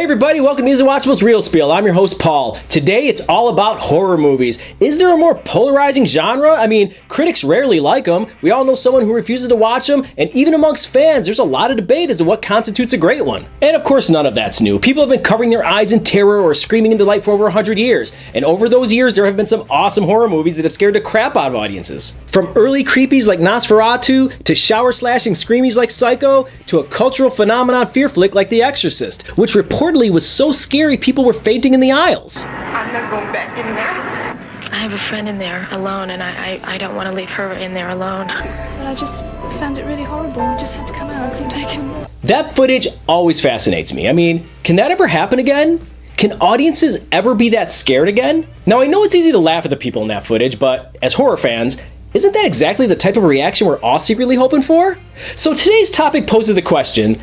everybody, welcome to Unwatchable's Real Spiel. I'm your host, Paul. Today, it's all about horror movies. Is there a more polarizing genre? I mean, critics rarely like them. We all know someone who refuses to watch them, and even amongst fans, there's a lot of debate as to what constitutes a great one. And of course, none of that's new. People have been covering their eyes in terror or screaming in delight for over 100 years. And over those years, there have been some awesome horror movies that have scared the crap out of audiences. From early creepies like Nosferatu, to shower-slashing screamies like Psycho, to a cultural phenomenon fear flick like The Exorcist, which reportedly was so scary people were fainting in the aisles. I'm not going back in there. I have a friend in there alone, and I don't want to leave her in there alone. But I just found it really horrible. I just had to come out. I couldn't take it more. That footage always fascinates me. I mean, can that ever happen again? Can audiences ever be that scared again? Now, I know it's easy to laugh at the people in that footage, but as horror fans, isn't that exactly the type of reaction we're all secretly hoping for? So today's topic poses the question,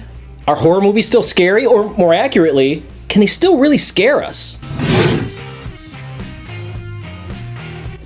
are horror movies still scary, or more accurately, can they still really scare us?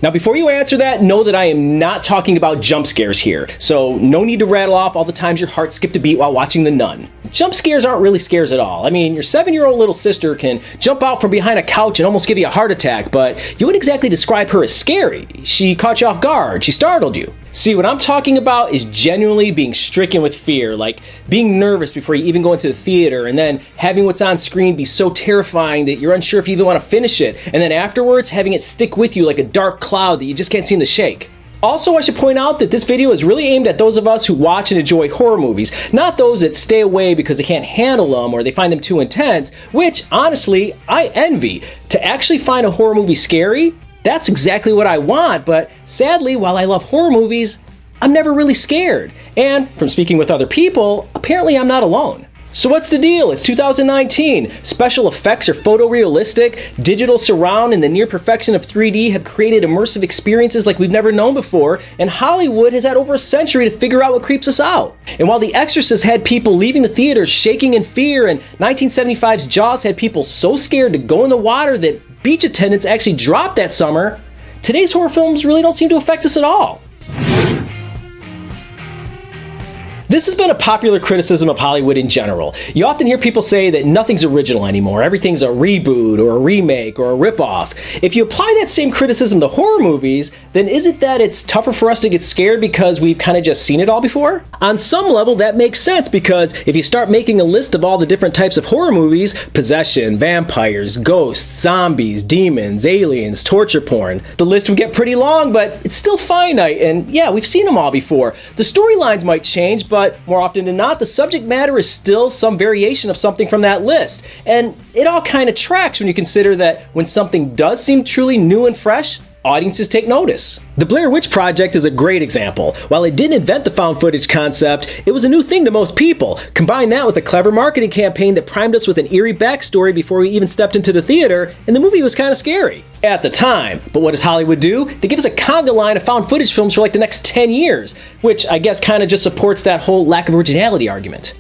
Now, before you answer that, know that I am not talking about jump scares here, so no need to rattle off all the times your heart skipped a beat while watching The Nun. Jump scares aren't really scares at all. I mean, your 7-year-old little sister can jump out from behind a couch and almost give you a heart attack, but you wouldn't exactly describe her as scary. She caught you off guard, she startled you. See, what I'm talking about is genuinely being stricken with fear, like being nervous before you even go into the theater, and then having what's on screen be so terrifying that you're unsure if you even want to finish it, and then afterwards having it stick with you like a dark cloud that you just can't seem to shake. Also, I should point out that this video is really aimed at those of us who watch and enjoy horror movies, not those that stay away because they can't handle them or they find them too intense, which, honestly, I envy. To actually find a horror movie scary, that's exactly what I want, but sadly, while I love horror movies, I'm never really scared. And from speaking with other people, apparently I'm not alone. So what's the deal? It's 2019. Special effects are photorealistic, digital surround and the near perfection of 3D have created immersive experiences like we've never known before, and Hollywood has had over a century to figure out what creeps us out. And while The Exorcist had people leaving the theaters shaking in fear, and 1975's Jaws had people so scared to go in the water that beach attendants actually dropped that summer, today's horror films really don't seem to affect us at all. This has been a popular criticism of Hollywood in general. You often hear people say that nothing's original anymore, everything's a reboot or a remake or a ripoff. If you apply that same criticism to horror movies, then is it that it's tougher for us to get scared because we've kind of just seen it all before? On some level, that makes sense because if you start making a list of all the different types of horror movies, possession, vampires, ghosts, zombies, demons, aliens, torture porn, the list would get pretty long, but it's still finite, and yeah, we've seen them all before. The storylines might change, but more often than not, the subject matter is still some variation of something from that list. And it all kind of tracks when you consider that when something does seem truly new and fresh, audiences take notice. The Blair Witch Project is a great example. While it didn't invent the found footage concept, it was a new thing to most people. Combine that with a clever marketing campaign that primed us with an eerie backstory before we even stepped into the theater, and the movie was kind of scary. At the time. But what does Hollywood do? They give us a conga line of found footage films for like the next 10 years, which I guess kind of just supports that whole lack of originality argument.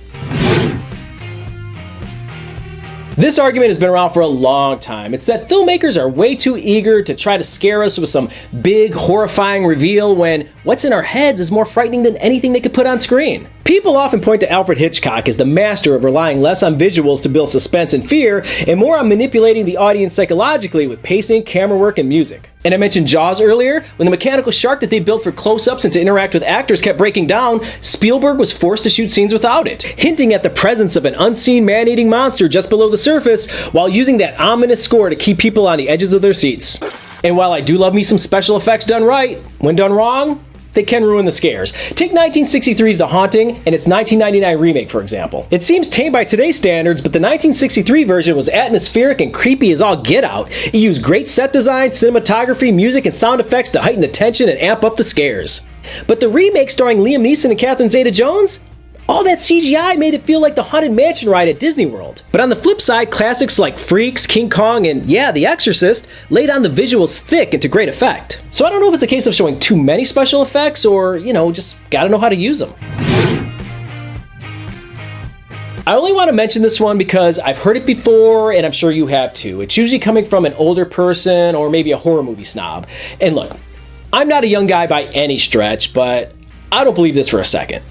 This argument has been around for a long time. It's that filmmakers are way too eager to try to scare us with some big, horrifying reveal when what's in our heads is more frightening than anything they could put on screen. People often point to Alfred Hitchcock as the master of relying less on visuals to build suspense and fear, and more on manipulating the audience psychologically with pacing, camera work, and music. And I mentioned Jaws earlier. When the mechanical shark that they built for close-ups and to interact with actors kept breaking down, Spielberg was forced to shoot scenes without it, hinting at the presence of an unseen man-eating monster just below the surface, while using that ominous score to keep people on the edges of their seats. And while I do love me some special effects done right, when done wrong, they can ruin the scares. Take 1963's The Haunting and its 1999 remake, for example. It seems tame by today's standards, but the 1963 version was atmospheric and creepy as all get out. It used great set design, cinematography, music, and sound effects to heighten the tension and amp up the scares. But the remake starring Liam Neeson and Catherine Zeta-Jones? All that CGI made it feel like the Haunted Mansion ride at Disney World. But on the flip side, classics like Freaks, King Kong, and yeah, The Exorcist laid on the visuals thick and to great effect. So I don't know if it's a case of showing too many special effects or, just gotta know how to use them. I only want to mention this one because I've heard it before and I'm sure you have too. It's usually coming from an older person or maybe a horror movie snob. And look, I'm not a young guy by any stretch, but I don't believe this for a second.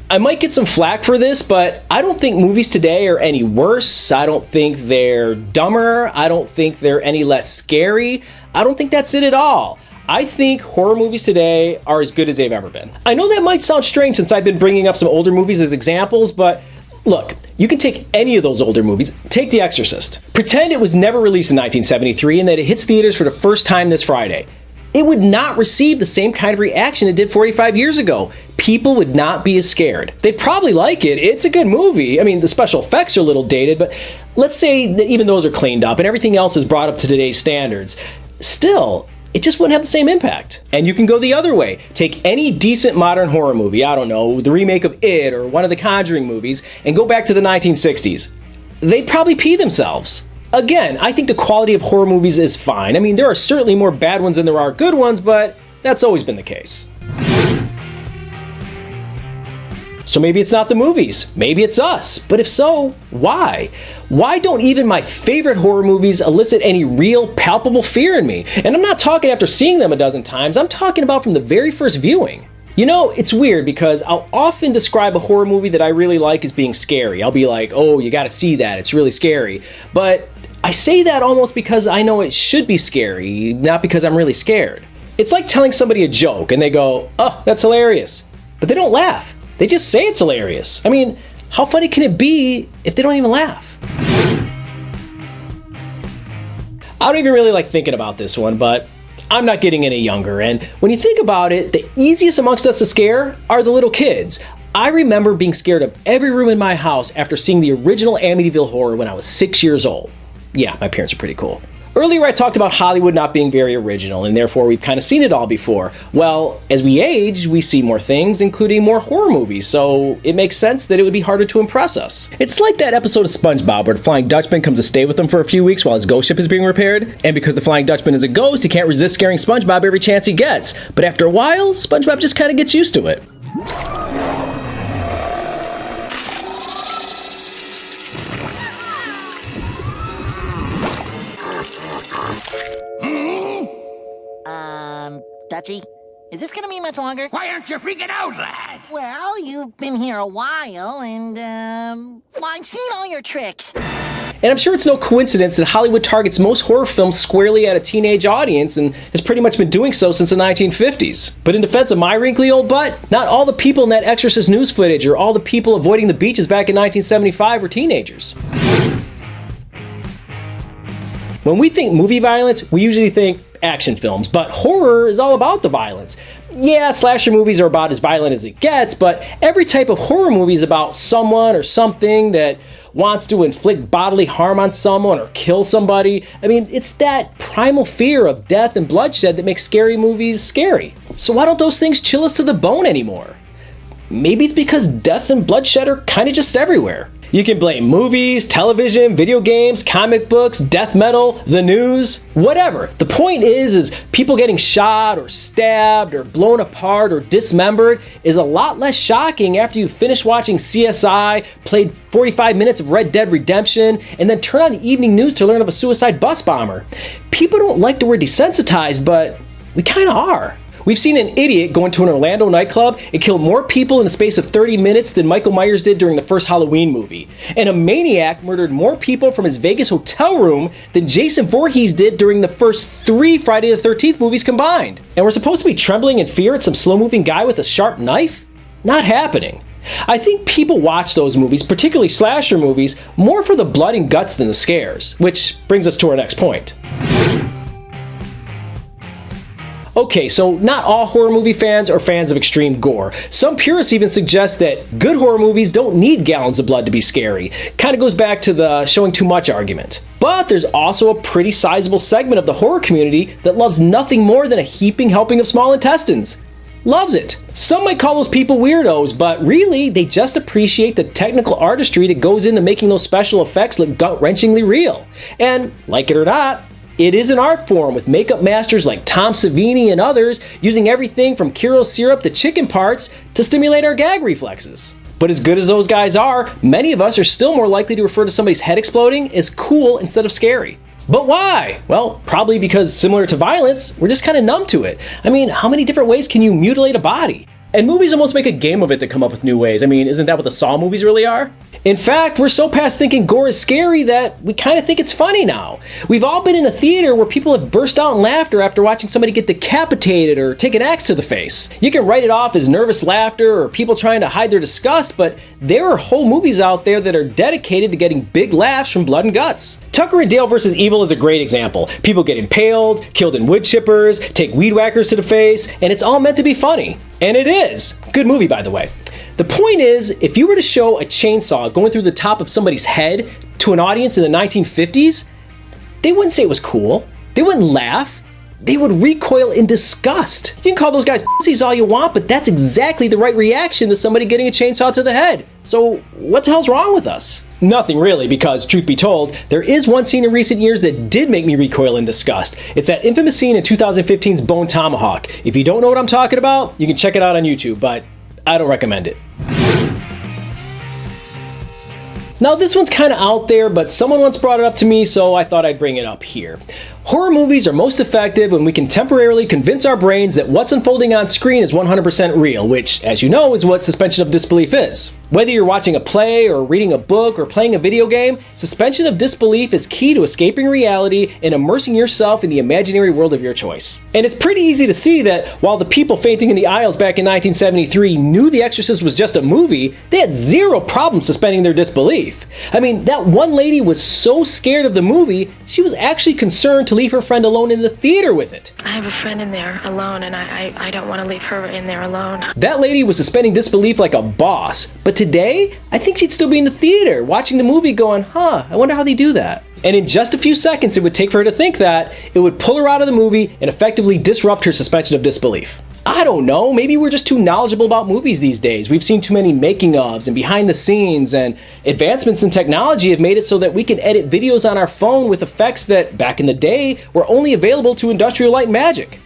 I might get some flack for this, but I don't think movies today are any worse. I don't think they're dumber. I don't think they're any less scary. I don't think that's it at all. I think horror movies today are as good as they've ever been. I know that might sound strange since I've been bringing up some older movies as examples, but look, you can take any of those older movies. Take The Exorcist. Pretend it was never released in 1973 and that it hits theaters for the first time this Friday. It would not receive the same kind of reaction it did 45 years ago. People would not be as scared. They'd probably like it. It's a good movie. I mean, the special effects are a little dated, but let's say that even those are cleaned up and everything else is brought up to today's standards. Still, it just wouldn't have the same impact. And you can go the other way. Take any decent modern horror movie, I don't know, the remake of It or one of the Conjuring movies, and go back to the 1960s. They'd probably pee themselves. Again, I think the quality of horror movies is fine. I mean, there are certainly more bad ones than there are good ones, but that's always been the case. So maybe it's not the movies, maybe it's us. But if so, why? Why don't even my favorite horror movies elicit any real palpable fear in me? And I'm not talking after seeing them a dozen times, I'm talking about from the very first viewing. You know, it's weird because I'll often describe a horror movie that I really like as being scary. I'll be like, oh, you gotta see that, it's really scary. But I say that almost because I know it should be scary, not because I'm really scared. It's like telling somebody a joke and they go, oh, that's hilarious. But they don't laugh. They just say it's hilarious. I mean, how funny can it be if they don't even laugh? I don't even really like thinking about this one, but I'm not getting any younger, and when you think about it, the easiest amongst us to scare are the little kids. I remember being scared of every room in my house after seeing the original Amityville Horror when I was 6 years old. Yeah, my parents are pretty cool. Earlier I talked about Hollywood not being very original, and therefore we've kind of seen it all before. Well, as we age, we see more things, including more horror movies, so it makes sense that it would be harder to impress us. It's like that episode of SpongeBob where the Flying Dutchman comes to stay with them for a few weeks while his ghost ship is being repaired, and because the Flying Dutchman is a ghost, he can't resist scaring SpongeBob every chance he gets. But after a while, SpongeBob just kind of gets used to it. Dutchie, is this gonna be much longer? Why aren't you freaking out, lad? Well, you've been here a while, and, well, I've seen all your tricks. And I'm sure it's no coincidence that Hollywood targets most horror films squarely at a teenage audience and has pretty much been doing so since the 1950s. But in defense of my wrinkly old butt, not all the people in that Exorcist news footage or all the people avoiding the beaches back in 1975 were teenagers. When we think movie violence, we usually think action films, but horror is all about the violence. Yeah, slasher movies are about as violent as it gets, but every type of horror movie is about someone or something that wants to inflict bodily harm on someone or kill somebody. I mean, it's that primal fear of death and bloodshed that makes scary movies scary. So why don't those things chill us to the bone anymore? Maybe it's because death and bloodshed are kind of just everywhere. You can blame movies, television, video games, comic books, death metal, the news, whatever. The point is people getting shot or stabbed or blown apart or dismembered is a lot less shocking after you finish watching CSI, played 45 minutes of Red Dead Redemption, and then turn on the evening news to learn of a suicide bus bomber. People don't like the word desensitized, but we kind of are. We've seen an idiot go into an Orlando nightclub and kill more people in the space of 30 minutes than Michael Myers did during the first Halloween movie. And a maniac murdered more people from his Vegas hotel room than Jason Voorhees did during the first 3 Friday the 13th movies combined. And we're supposed to be trembling in fear at some slow-moving guy with a sharp knife? Not happening. I think people watch those movies, particularly slasher movies, more for the blood and guts than the scares, which brings us to our next point. Okay, so not all horror movie fans are fans of extreme gore. Some purists even suggest that good horror movies don't need gallons of blood to be scary. Kind of goes back to the showing too much argument. But there's also a pretty sizable segment of the horror community that loves nothing more than a heaping helping of small intestines. Loves it. Some might call those people weirdos, but really, they just appreciate the technical artistry that goes into making those special effects look gut-wrenchingly real. And, like it or not, it is an art form with makeup masters like Tom Savini and others using everything from Kiro syrup to chicken parts to stimulate our gag reflexes. But as good as those guys are, many of us are still more likely to refer to somebody's head exploding as cool instead of scary. But why? Well, probably because similar to violence, we're just kind of numb to it. I mean, how many different ways can you mutilate a body? And movies almost make a game of it to come up with new ways. I mean, isn't that what the Saw movies really are? In fact, we're so past thinking gore is scary that we kind of think it's funny now. We've all been in a theater where people have burst out in laughter after watching somebody get decapitated or take an axe to the face. You can write it off as nervous laughter or people trying to hide their disgust, but there are whole movies out there that are dedicated to getting big laughs from blood and guts. Tucker and Dale vs. Evil is a great example. People get impaled, killed in wood chippers, take weed whackers to the face, and it's all meant to be funny. And it is. Good movie, by the way. The point is, if you were to show a chainsaw going through the top of somebody's head to an audience in the 1950s, they wouldn't say it was cool. They wouldn't laugh. They would recoil in disgust. You can call those guys pussies all you want, but that's exactly the right reaction to somebody getting a chainsaw to the head. So what the hell's wrong with us? Nothing really, because truth be told, there is one scene in recent years that did make me recoil in disgust. It's that infamous scene in 2015's Bone Tomahawk. If you don't know what I'm talking about, you can check it out on YouTube, but I don't recommend it. Now this one's kind of out there, but someone once brought it up to me, so I thought I'd bring it up here. Horror movies are most effective when we can temporarily convince our brains that what's unfolding on screen is 100% real, which, as you know, is what suspension of disbelief is. Whether you're watching a play or reading a book or playing a video game, suspension of disbelief is key to escaping reality and immersing yourself in the imaginary world of your choice. And it's pretty easy to see that while the people fainting in the aisles back in 1973 knew The Exorcist was just a movie, they had zero problem suspending their disbelief. I mean, that one lady was so scared of the movie, she was actually concerned to leave her friend alone in the theater with it. I have a friend in there alone, and I don't want to leave her in there alone. That lady was suspending disbelief like a boss, but today, I think she'd still be in the theater watching the movie going, I wonder how they do that. And in just a few seconds it would take for her to think that, it would pull her out of the movie and effectively disrupt her suspension of disbelief. I don't know, maybe we're just too knowledgeable about movies these days. We've seen too many making ofs and behind the scenes, and advancements in technology have made it so that we can edit videos on our phone with effects that, back in the day, were only available to Industrial Light and Magic.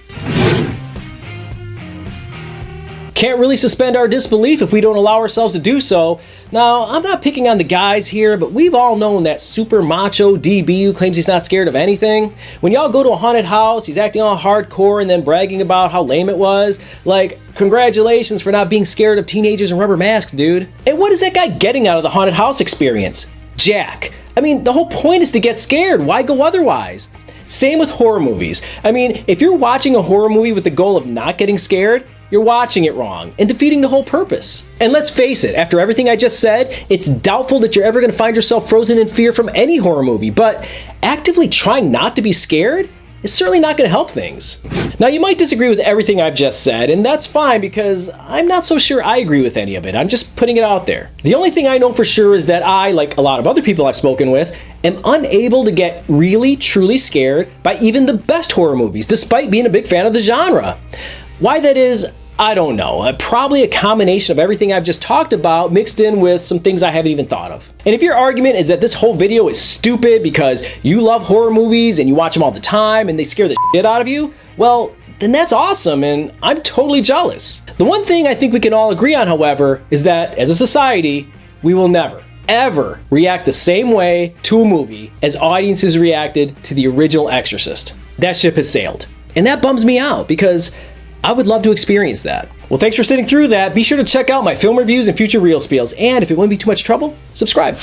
Can't really suspend our disbelief if we don't allow ourselves to do so. Now, I'm not picking on the guys here, but we've all known that super macho DB who claims he's not scared of anything. When y'all go to a haunted house, he's acting all hardcore and then bragging about how lame it was. Like, congratulations for not being scared of teenagers in rubber masks, dude. And what is that guy getting out of the haunted house experience? Jack. I mean, the whole point is to get scared. Why go otherwise? Same with horror movies. I mean, if you're watching a horror movie with the goal of not getting scared, you're watching it wrong and defeating the whole purpose. And let's face it, after everything I just said, it's doubtful that you're ever going to find yourself frozen in fear from any horror movie, but actively trying not to be scared is certainly not going to help things. Now, you might disagree with everything I've just said, and that's fine because I'm not so sure I agree with any of it. I'm just putting it out there. The only thing I know for sure is that I, like a lot of other people I've spoken with, am unable to get really, truly scared by even the best horror movies, despite being a big fan of the genre. Why that is, I don't know. Probably a combination of everything I've just talked about mixed in with some things I haven't even thought of. And if your argument is that this whole video is stupid because you love horror movies and you watch them all the time and they scare the shit out of you, well, then that's awesome and I'm totally jealous. The one thing I think we can all agree on, however, is that as a society, we will never, ever react the same way to a movie as audiences reacted to the original Exorcist. That ship has sailed. And that bums me out because I would love to experience that. Well, thanks for sitting through that. Be sure to check out my film reviews and future reel spiels. And if it wouldn't be too much trouble, subscribe.